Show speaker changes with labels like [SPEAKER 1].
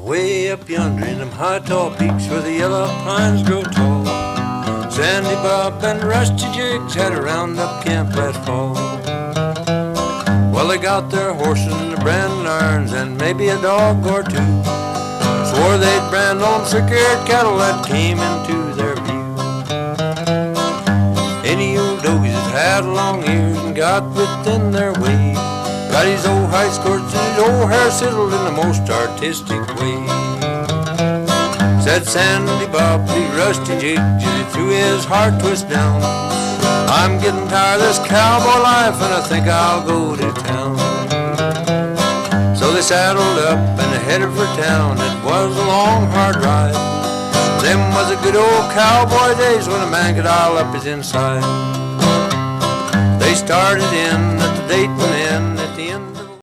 [SPEAKER 1] Way up yonder in them high tall peaks where the yellow pines grow tall, Sandy Bob and Rusty Jiggs had a roundup camp last fall. Well, they got their horses and their branding irons and maybe a dog or two. Swore they'd brand on thick-haired cattle that came into their view. Any old dogies that had long ears and got within their way got his old high skirts and his old hair settled in the most artistic way. Said Sandy Bob, the Rusty Jig, as he threw his heart twist down, I'm getting tired of this cowboy life and I think I'll go to town. So they saddled up and they headed for town. It was a long, hard ride. Them was the good old cowboy days when a man could all up his inside. They started in at the Dayton Inn at the end